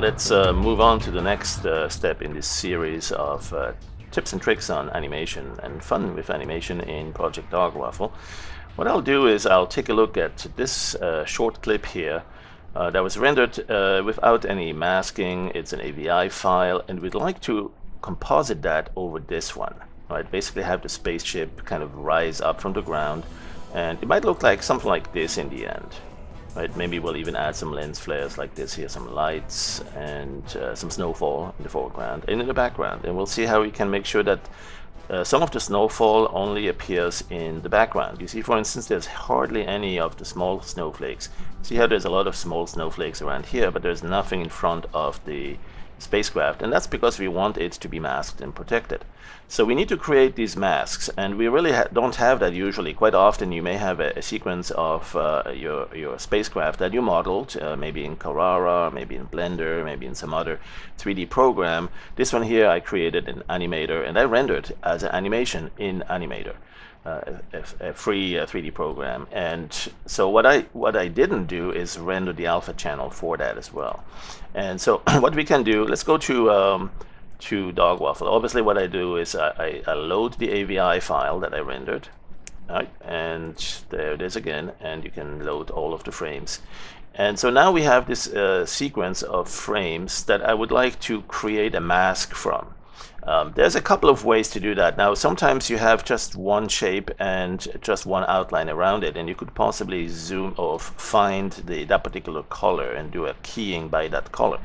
let's move on to the next step in this series of tips and tricks on animation and fun with animation in Project Dog Waffle. What I'll do is I'll take a look at this short clip here that was rendered without any masking. It's an AVI file, and we'd like to composite that over this one. Right? Basically have the spaceship kind of rise up from the ground, and it might look like something like this in the end. Right? Maybe we'll even add some lens flares like this here, some lights and some snowfall in the foreground and in the background. And we'll see how we can make sure that some of the snowfall only appears in the background. You see, for instance, there's hardly any of the small snowflakes. See how there's a lot of small snowflakes around here, but there's nothing in front of the spacecraft, and that's because we want it to be masked and protected. So we need to create these masks, and we really don't have that usually. Quite often you may have a sequence of your spacecraft that you modeled, maybe in Carrara, maybe in Blender, maybe in some other 3D program. This one here I created in Animator, and I rendered as an animation in Animator. A free 3D program. And so what I didn't do is render the alpha channel for that as well. And so what we can do, let's go to Dog Waffle. Obviously what I do is I load the AVI file that I rendered, right? And there it is again, and you can load all of the frames. And so now we have this sequence of frames that I would like to create a mask from. There's a couple of ways to do that. Now, sometimes you have just one shape and just one outline around it, and you could possibly zoom or find that particular color and do a keying by that color.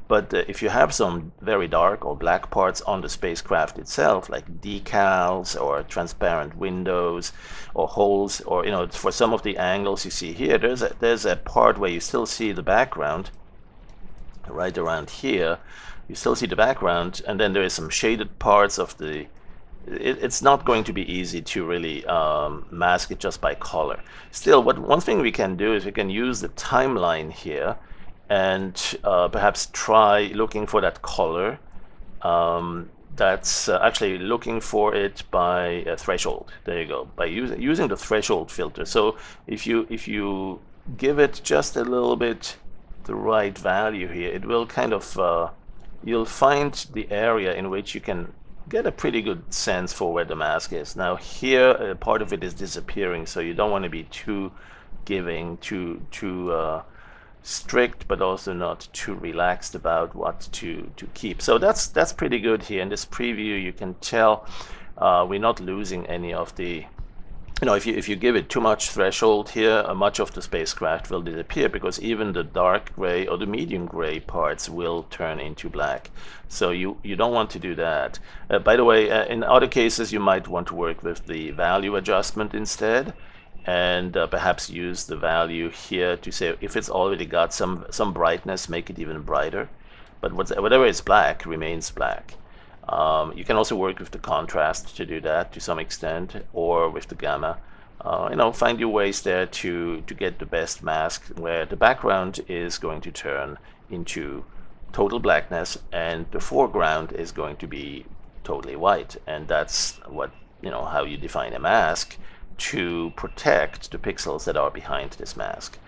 But if you have some very dark or black parts on the spacecraft itself, like decals or transparent windows or holes, or for some of the angles you see here, there's a part where you still see the background right around here. You still see the background, and then there is some shaded parts of the... It's not going to be easy to really mask it just by color. Still, one thing we can do is we can use the timeline here and perhaps try looking for that color. That's actually looking for it by a threshold. There you go, by using the threshold filter. So if you give it just a little bit the right value here, it will kind of... you'll find the area in which you can get a pretty good sense for where the mask is. Now here, part of it is disappearing, so you don't want to be too giving, too strict, but also not too relaxed about what to keep. So that's pretty good here. In this preview, you can tell we're not losing any of the... if you give it too much threshold here, much of the spacecraft will disappear, because even the dark gray or the medium gray parts will turn into black. So you don't want to do that. By the way, in other cases, you might want to work with the value adjustment instead, and perhaps use the value here to say if it's already got some brightness, make it even brighter. But whatever is black remains black. You can also work with the contrast to do that to some extent, or with the gamma. Find your ways there to get the best mask where the background is going to turn into total blackness and the foreground is going to be totally white. And that's what, how you define a mask to protect the pixels that are behind this mask.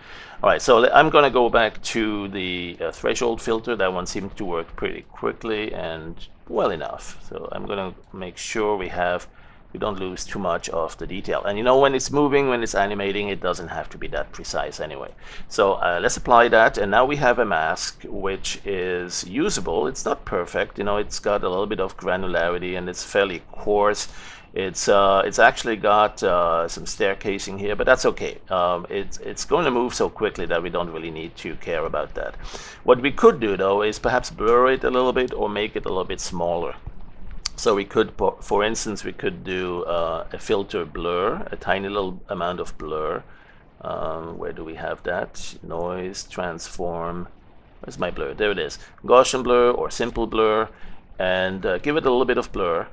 All right, so I'm going to go back to the threshold filter. That one seemed to work pretty quickly and well enough. So I'm going to make sure we don't lose too much of the detail. And when it's moving, when it's animating, it doesn't have to be that precise anyway. So let's apply that, and now we have a mask which is usable. It's not perfect, it's got a little bit of granularity and it's fairly coarse. It's actually got some staircasing here, but that's okay. It's going to move so quickly that we don't really need to care about that. What we could do, though, is perhaps blur it a little bit or make it a little bit smaller. So we could, for instance, we could do a filter blur, a tiny little amount of blur. Where do we have that? Noise, transform. Where's my blur? There it is. Gaussian blur or simple blur, and give it a little bit of blur.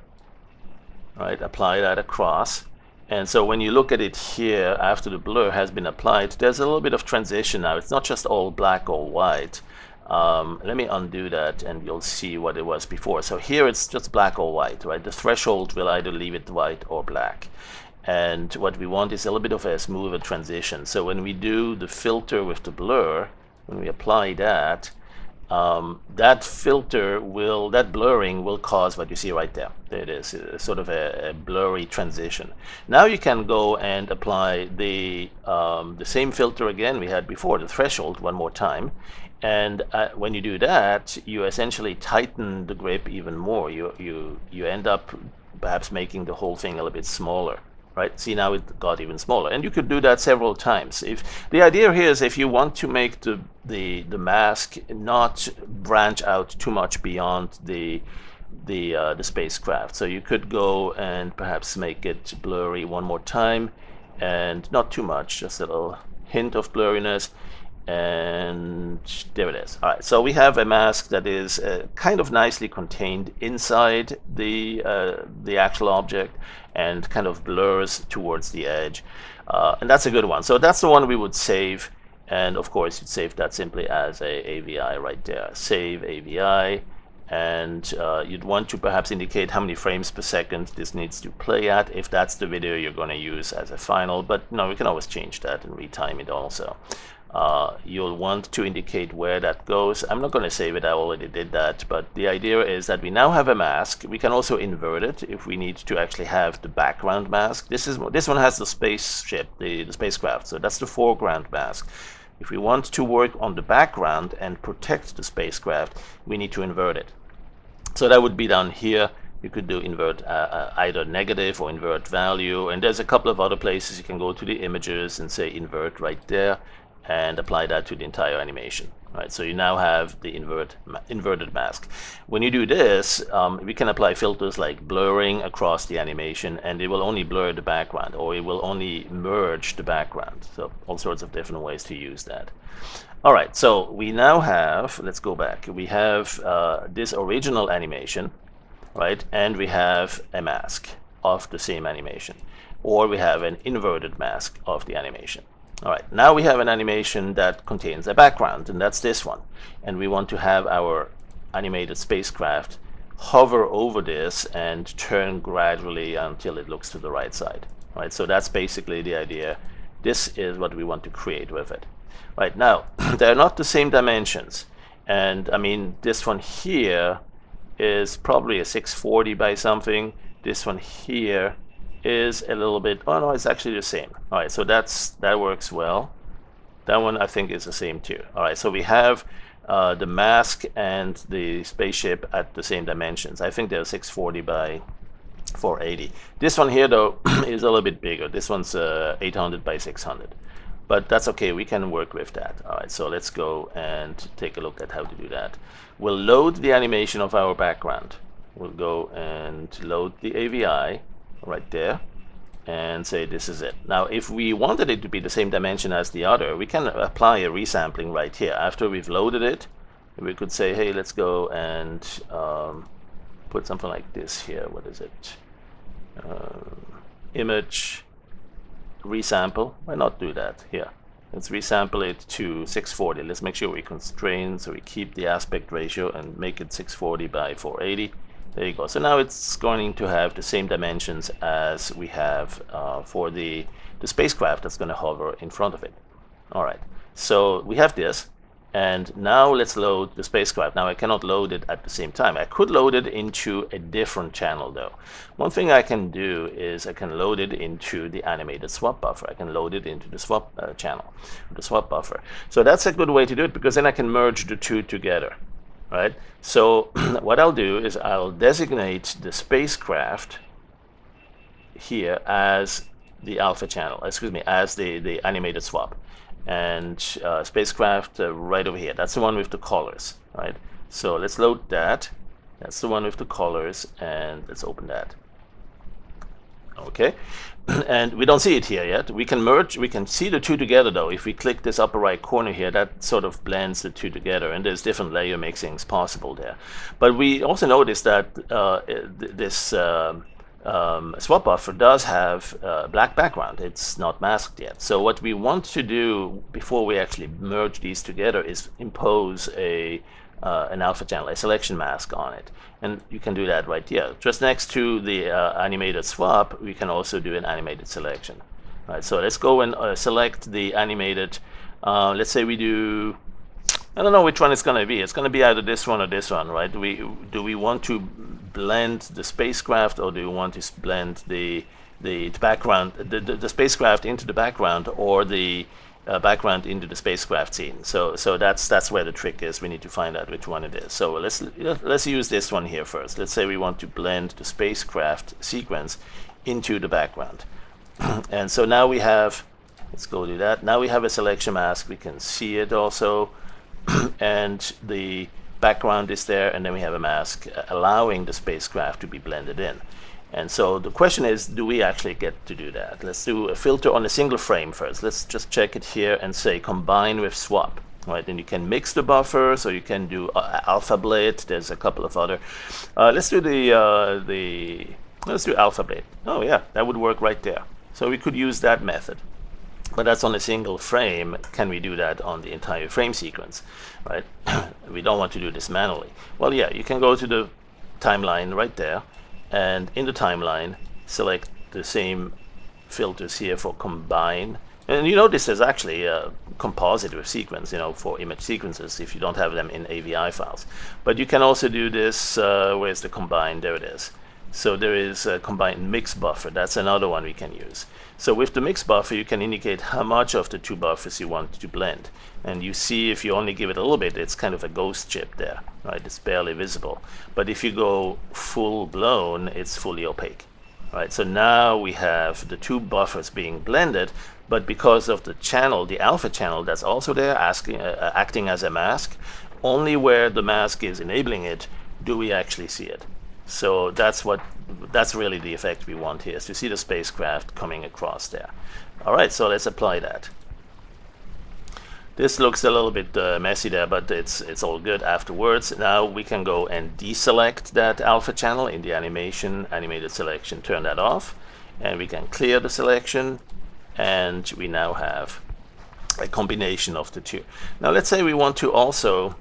Right, apply that across. And so when you look at it here, after the blur has been applied, there's a little bit of transition now. It's not just all black or white. Let me undo that and you'll see what it was before. So here it's just black or white, right? The threshold will either leave it white or black. And what we want is a little bit of a smoother transition. So when we do the filter with the blur, when we apply that, that filter will, that blurring will cause what you see right there. There it is, sort of a blurry transition. Now you can go and apply the same filter again we had before, the threshold, one more time. And when you do that, you essentially tighten the grip even more. You end up perhaps making the whole thing a little bit smaller. Right? See, now it got even smaller, and you could do that several times. If the idea here is, if you want to make the mask not branch out too much beyond the spacecraft, so you could go and perhaps make it blurry one more time, and not too much, just a little hint of blurriness. And there it is. All right, so we have a mask that is kind of nicely contained inside the actual object and kind of blurs towards the edge, and that's a good one. So that's the one we would save, and of course you'd save that simply as a AVI right there. Save AVI, and you'd want to perhaps indicate how many frames per second this needs to play at, if that's the video you're going to use as a final. But no, we can always change that and retime it also. You'll want to indicate where that goes. I'm not going to save it, I already did that, but the idea is that we now have a mask. We can also invert it if we need to actually have the background mask. This one has the spaceship, the spacecraft, so that's the foreground mask. If we want to work on the background and protect the spacecraft, we need to invert it. So that would be down here. You could do invert either negative or invert value, and there's a couple of other places you can go to the images and say invert right there, and apply that to the entire animation. Right, so you now have the inverted mask. When you do this, we can apply filters like blurring across the animation, and it will only blur the background, or it will only merge the background. So all sorts of different ways to use that. All right, so we now have, let's go back. We have this original animation, right, and we have a mask of the same animation, or we have an inverted mask of the animation. All right, now we have an animation that contains a background, and that's this one. And we want to have our animated spacecraft hover over this and turn gradually until it looks to the right side. All right, so that's basically the idea. This is what we want to create with it. Right, now, they're not the same dimensions. And I mean, this one here is probably a 640 by something. This one here is a little bit, oh no, it's actually the same. All right, so that works well. That one I think is the same too. All right, so we have the mask and the spaceship at the same dimensions. I think they're 640 by 480. This one here though is a little bit bigger. This one's 800 by 600, but that's okay, we can work with that. All right, so let's go and take a look at how to do that. We'll load the animation of our background. We'll go and load the AVI right there and say this is it. Now if we wanted it to be the same dimension as the other, we can apply a resampling right here. After we've loaded it, we could say, hey, let's go and put something like this here. What is it? Image resample. Why not do that here? Let's resample it to 640. Let's make sure we constrain, so we keep the aspect ratio and make it 640 by 480. There you go. So now it's going to have the same dimensions as we have for the spacecraft that's going to hover in front of it. All right. So we have this, and now let's load the spacecraft. Now I cannot load it at the same time. I could load it into a different channel though. One thing I can do is I can load it into the animated swap buffer. I can load it into the swap channel, the swap buffer. So that's a good way to do it, because then I can merge the two together. Right? So what I'll do is I'll designate the spacecraft here as the alpha channel, excuse me, as the animated swap, and spacecraft right over here. That's the one with the colors, right? So let's load that. That's the one with the colors, and let's open that. Okay, and we don't see it here yet. We can merge, we can see the two together though. If we click this upper right corner here, that sort of blends the two together, and there's different layer mixings possible there. But we also notice that this swap buffer does have black background. It's not masked yet. So what we want to do before we actually merge these together is impose an alpha channel, a selection mask on it. And you can do that right here. Just next to the animated swap, we can also do an animated selection. All right, so let's go and select the animated. Let's say we do I don't know which one it's going to be. It's going to be either this one or this one, right? Do we want to blend the spacecraft, or do we want to blend the background, the spacecraft into the background, or the background into the spacecraft scene? So that's where the trick is. We need to find out which one it is. So let's use this one here first. Let's say we want to blend the spacecraft sequence into the background. And so now we have, let's go do that. Now we have a selection mask. We can see it also. And the background is there, and then we have a mask allowing the spacecraft to be blended in. And so the question is, do we actually get to do that? Let's do a filter on a single frame first. Let's just check it here and say combine with swap, right? And you can mix the buffers, or you can do alpha blade. There's a couple of other. Let's do let's do alpha blade. Oh yeah, that would work right there. So we could use that method. But that's on a single frame. Can we do that on the entire frame sequence, right? We don't want to do this manually. Well, yeah, you can go to the timeline right there, and in the timeline, select the same filters here for combine. And you notice there's actually a composite with sequence, for image sequences if you don't have them in AVI files. But you can also do this, where's the combine? There it is. So there is a combined mix buffer. That's another one we can use. So with the mix buffer, you can indicate how much of the two buffers you want to blend. And you see, if you only give it a little bit, it's kind of a ghost chip there, right? It's barely visible. But if you go full blown, it's fully opaque, right? So now we have the two buffers being blended, but because of the channel, the alpha channel that's also there, acting as a mask, only where the mask is enabling it do we actually see it. So that's really the effect we want here, is to see the spacecraft coming across there. All right, so let's apply that. This looks a little bit messy there, but it's all good afterwards. Now we can go and deselect that alpha channel in the animated selection, turn that off, and we can clear the selection, and we now have a combination of the two. Now let's say we want to also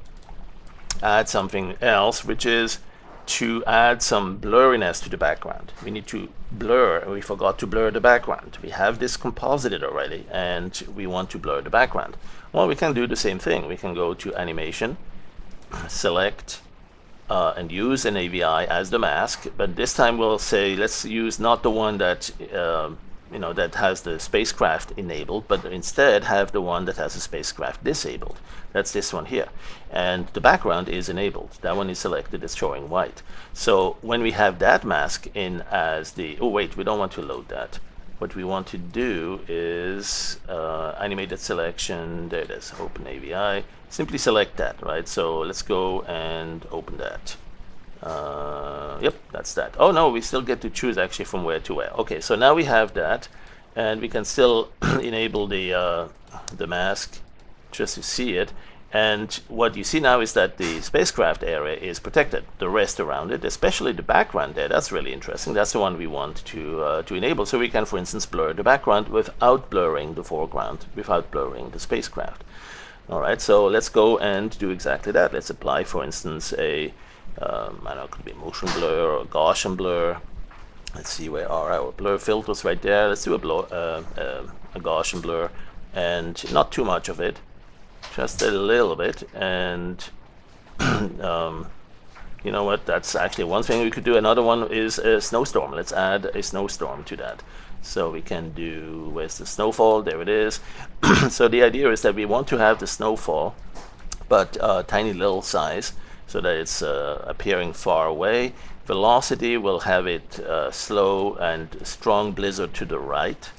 add something else, which is to add some blurriness to the background. We need to blur, we forgot to blur the background. We have this composited already, and we want to blur the background. Well, we can do the same thing. We can go to animation, select, and use an AVI as the mask, but this time we'll say let's use not the one that that has the spacecraft enabled, but instead have the one that has the spacecraft disabled. That's this one here, and the background is enabled. That one is selected, it's showing white. So when we have that mask in as the, oh wait, we don't want to load that. What we want to do is animated selection, there it is, open AVI, simply select that, right? So let's go and open that. Yep, that's that. Oh no, we still get to choose actually from where to where. Okay, so now we have that, and we can still enable the mask just to see it. And what you see now is that the spacecraft area is protected. The rest around it, especially the background there, that's really interesting. That's the one we want to enable. So we can, for instance, blur the background without blurring the foreground, without blurring the spacecraft. All right, so let's go and do exactly that. Let's apply, for instance, a I don't know, it could be motion blur or Gaussian blur. Let's see, where are our blur filters? Right there. Let's do a Gaussian blur, and not too much of it, just a little bit. And you know what, that's actually one thing we could do. Another one is a snowstorm. Let's add a snowstorm to that. So we can do, where's the snowfall? There it is. So the idea is that we want to have the snowfall, but tiny little size, so that it's appearing far away. Velocity will have it slow and strong blizzard to the right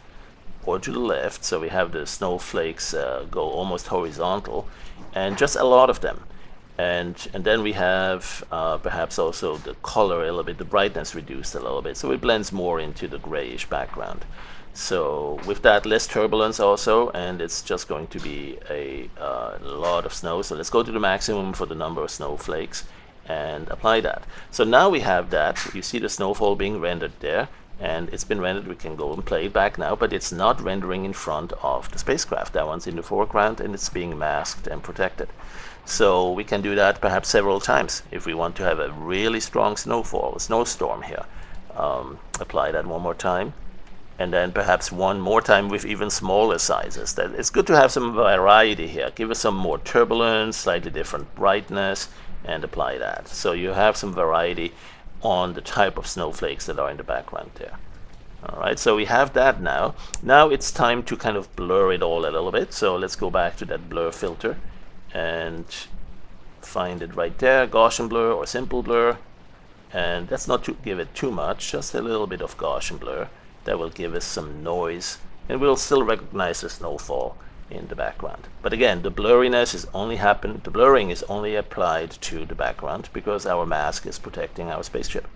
or to the left, so we have the snowflakes go almost horizontal, and just a lot of them. And then we have perhaps also the color a little bit, the brightness reduced a little bit, so it blends more into the grayish background. So with that, less turbulence also, and it's just going to be a lot of snow. So let's go to the maximum for the number of snowflakes and apply that. So now we have that. You see the snowfall being rendered there, and it's been rendered. We can go and play it back now, but it's not rendering in front of the spacecraft. That one's in the foreground, and it's being masked and protected. So we can do that perhaps several times if we want to have a really strong snowfall, a snowstorm here. Apply that one more time. and then perhaps one more time with even smaller sizes. That it's good to have some variety here. Give us some more turbulence, slightly different brightness, and apply that. So you have some variety on the type of snowflakes that are in the background there. All right, so we have that now. Now it's time to kind of blur it all a little bit. So let's go back to that blur filter and find it right there, Gaussian blur or simple blur. And let's not give it too much, just a little bit of Gaussian blur. That will give us some noise, and we'll still recognize the snowfall in the background. But again, the blurriness is only the blurring is only applied to the background because our mask is protecting our spaceship.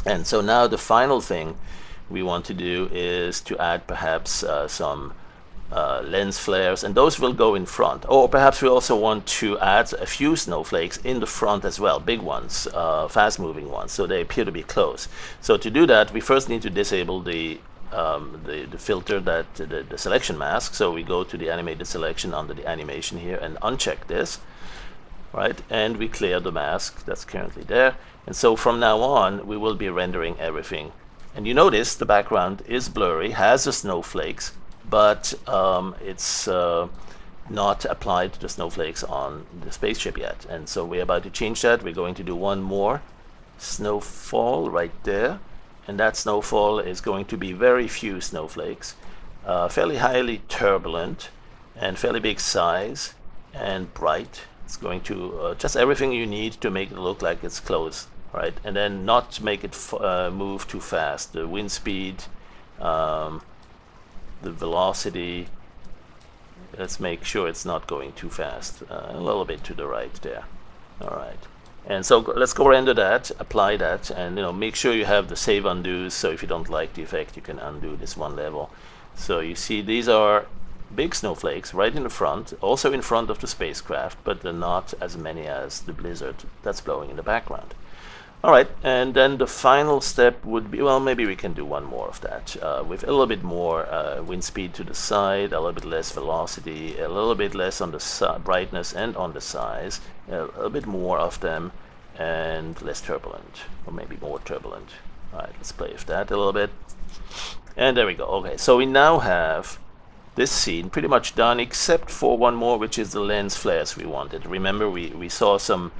And so now the final thing we want to do is to add perhaps some lens flares, and those will go in front. Or perhaps we also want to add a few snowflakes in the front as well, big ones, fast moving ones, so they appear to be close. So to do that, we first need to disable the filter, that the selection mask. So we go to the animated selection under the animation here and uncheck this, right? And we clear the mask that's currently there. And so from now on, we will be rendering everything. And you notice the background is blurry, has the snowflakes, but it's not applied to the snowflakes on the spaceship yet. And so we're about to change that. We're going to do one more snowfall right there. And that snowfall is going to be very few snowflakes, fairly highly turbulent, and fairly big size and bright. It's going to just everything you need to make it look like it's close, right? And then not make it move too fast. The wind speed, the velocity, let's make sure it's not going too fast. A little bit to the right there. All right. And so let's go render that, apply that, and make sure you have the save undos. So if you don't like the effect, you can undo this one level. So you see these are big snowflakes right in the front, also in front of the spacecraft, but they're not as many as the blizzard that's blowing in the background. All right, and then the final step would be, well, maybe we can do one more of that with a little bit more wind speed to the side, a little bit less velocity, a little bit less on the brightness and on the size, a little bit more of them, and less turbulent, or maybe more turbulent. All right, let's play with that a little bit. And there we go. Okay, so we now have this scene pretty much done, except for one more, which is the lens flares we wanted. Remember, we saw some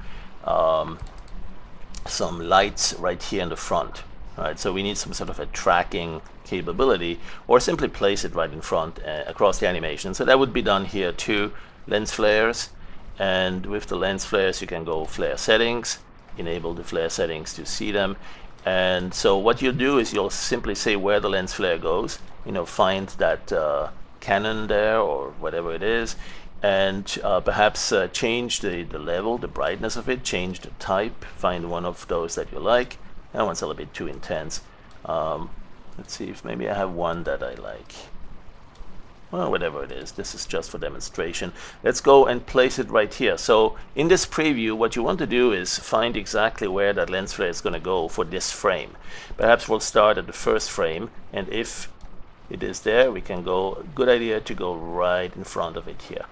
lights right here in the front. All right, so we need some sort of a tracking capability, or simply place it right in front across the animation. So that would be done here too, lens flares. And with the lens flares, you can go flare settings, enable the flare settings to see them. And so what you'll do is you'll simply say where the lens flare goes, find that cannon there or whatever it is, and perhaps change the level, the brightness of it, change the type, find one of those that you like. That one's a little bit too intense. Let's see if maybe I have one that I like. Well, whatever it is, this is just for demonstration. Let's go and place it right here. So in this preview, what you want to do is find exactly where that lens flare is going to go for this frame. Perhaps we'll start at the first frame, and if it is there, we can go, good idea to go right in front of it here.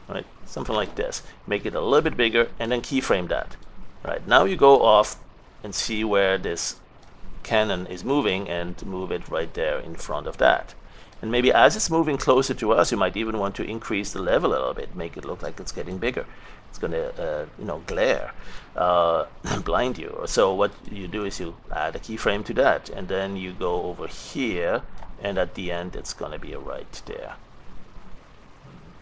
Right, something like this. Make it a little bit bigger and then keyframe that. Right, now you go off and see where this cannon is moving and move it right there in front of that. And maybe as it's moving closer to us, you might even want to increase the level a little bit, make it look like it's getting bigger. It's going to, glare, blind you. So what you do is you add a keyframe to that, and then you go over here, and at the end, it's going to be right there.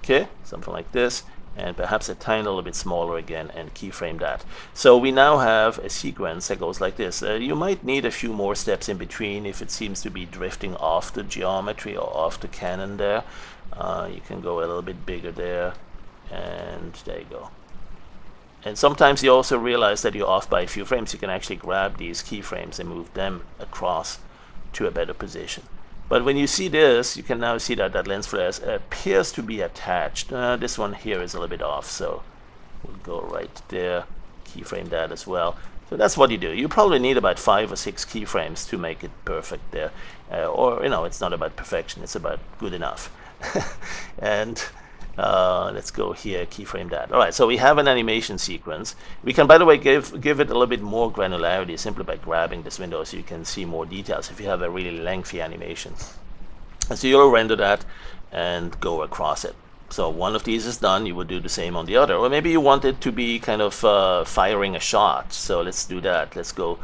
Okay, something like this, and perhaps a tiny little bit smaller again, and keyframe that. So we now have a sequence that goes like this. You might need a few more steps in between if it seems to be drifting off the geometry or off the cannon there. You can go a little bit bigger there, and there you go. And sometimes you also realize that you're off by a few frames. You can actually grab these keyframes and move them across to a better position. But when you see this, you can now see that that lens flare appears to be attached. This one here is a little bit off, so we'll go right there, keyframe that as well. So that's what you do. You probably need about 5 or 6 keyframes to make it perfect there. Or, it's not about perfection, it's about good enough. And Let's go here, keyframe that. All right, so we have an animation sequence. We can, by the way, give it a little bit more granularity simply by grabbing this window so you can see more details if you have a really lengthy animation. And so you'll render that and go across it. So one of these is done, you would do the same on the other. Or maybe you want it to be kind of firing a shot. So let's do that. Let's go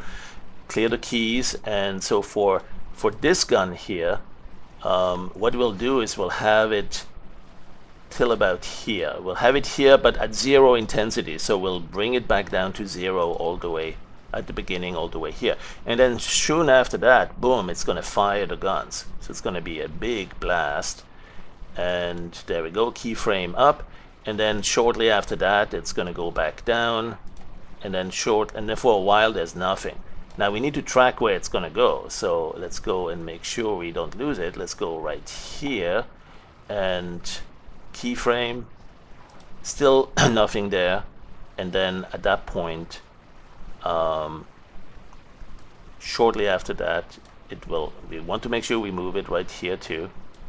clear the keys. And so for this gun here, what we'll do is we'll have it till about here. We'll have it here, but at 0 intensity. So we'll bring it back down to 0 all the way at the beginning, all the way here. And then soon after that, boom, it's going to fire the guns. So it's going to be a big blast. And there we go, keyframe up. And then shortly after that, it's going to go back down. And then for a while, there's nothing. Now we need to track where it's going to go. So let's go and make sure we don't lose it. Let's go right here and keyframe, still nothing there. And then at that point, shortly after that, we want to make sure we move it right here too,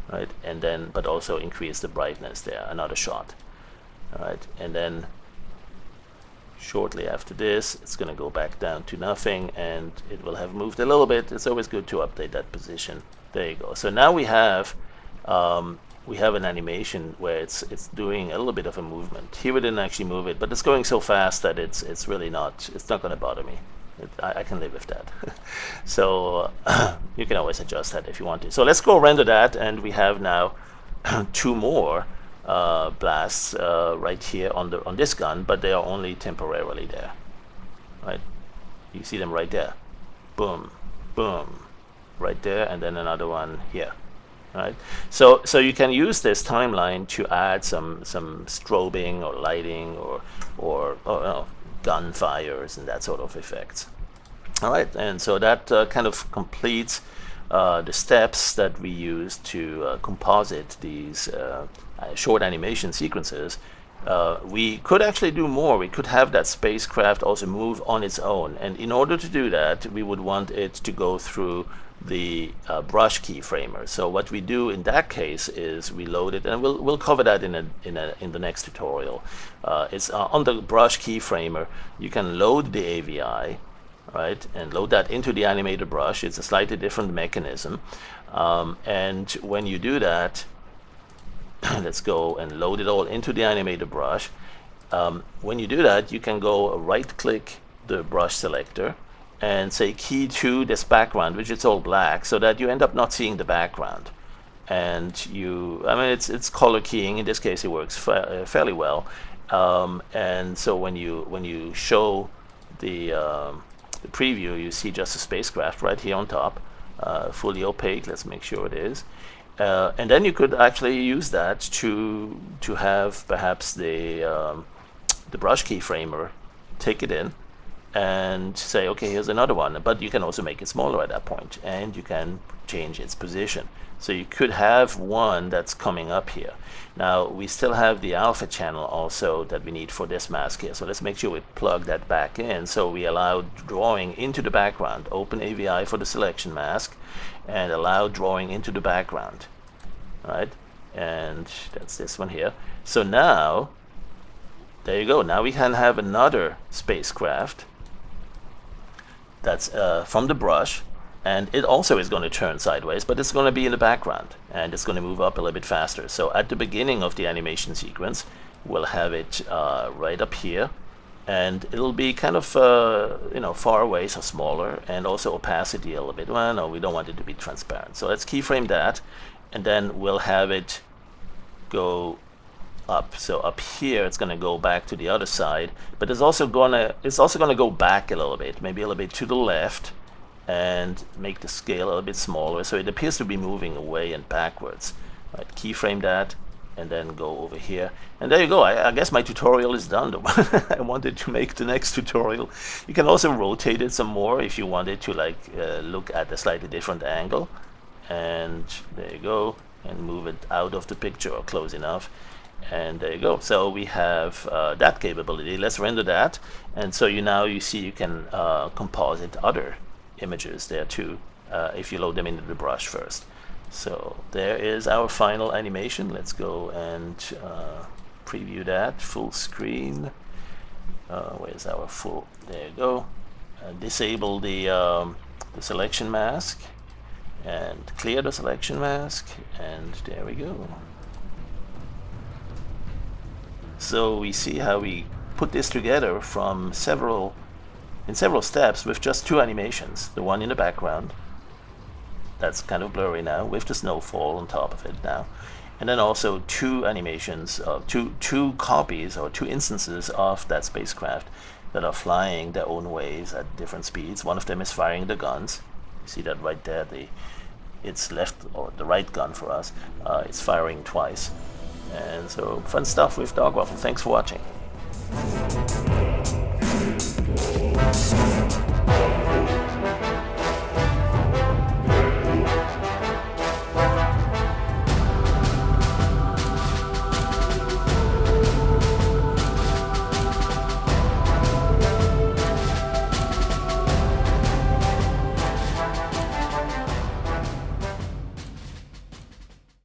right? And then, but also increase the brightness there, another shot. All right, and then shortly after this, it's going to go back down to nothing, and it will have moved a little bit. It's always good to update that position. There you go. So now we have an animation where it's doing a little bit of a movement. Here we didn't actually move it, but it's going so fast that it's really not going to bother me. I can live with that. So you can always adjust that if you want to. So let's go render that, and we have now 2 more blasts right here on this gun, but they are only temporarily there. Right? You see them right there. Boom, boom, right there, and then another one here. Right, so you can use this timeline to add some strobing or lighting or gunfires and that sort of effects. All right, and so that kind of completes the steps that we use to composite these short animation sequences. We could actually do more. We could have that spacecraft also move on its own, and in order to do that, we would want it to go through the brush keyframer. So what we do in that case is we load it, and we'll cover that in the next tutorial. It's on the brush keyframer. You can load the AVI, right, and load that into the animator brush. It's a slightly different mechanism, and when you do that, let's go and load it all into the animator brush. When you do that, you can go right-click the brush selector and say key to this background, which is all black, so that you end up not seeing the background. And it's color keying. In this case, it works fairly well. And so when you show the preview, you see just a spacecraft right here on top, fully opaque. Let's make sure it is. And then you could actually use that to have perhaps the brush keyframer take it in and say, okay, here's another one. But you can also make it smaller at that point, and you can change its position. So you could have one that's coming up here. Now we still have the alpha channel also that we need for this mask here. So let's make sure we plug that back in. So we allow drawing into the background. Open AVI for the selection mask and allow drawing into the background. All right, and that's this one here. So now, there you go. Now we can have another spacecraft that's from the brush, and it also is going to turn sideways, but it's going to be in the background, and it's going to move up a little bit faster. So at the beginning of the animation sequence, we'll have it right up here, and it'll be kind of far away, so smaller, and also opacity a little bit. Well, no, we don't want it to be transparent. So let's keyframe that, and then we'll have it go up. So up here, it's going to go back to the other side, but it's also going to go back a little bit, maybe a little bit to the left, and make the scale a little bit smaller. So it appears to be moving away and backwards. Right, keyframe that, and then go over here, and there you go. I guess my tutorial is done. I wanted to make the next tutorial. You can also rotate it some more if you wanted to look at a slightly different angle, and there you go, and move it out of the picture or close enough. And there you go. So we have that capability. Let's render that. And so you see you can composite other images there too if you load them into the brush first. So there is our final animation. Let's go and preview that full screen. Where's our full? There you go. Disable the selection mask and clear the selection mask, and there we go. So we see how we put this together from several steps with just two animations. The one in the background, that's kind of blurry now, with the snowfall on top of it now. And then also two animations, two copies or two instances of that spacecraft that are flying their own ways at different speeds. One of them is firing the guns. You see that right there, it's left or the right gun for us. It's firing twice. And so fun stuff with Dog Waffle. Thanks for watching.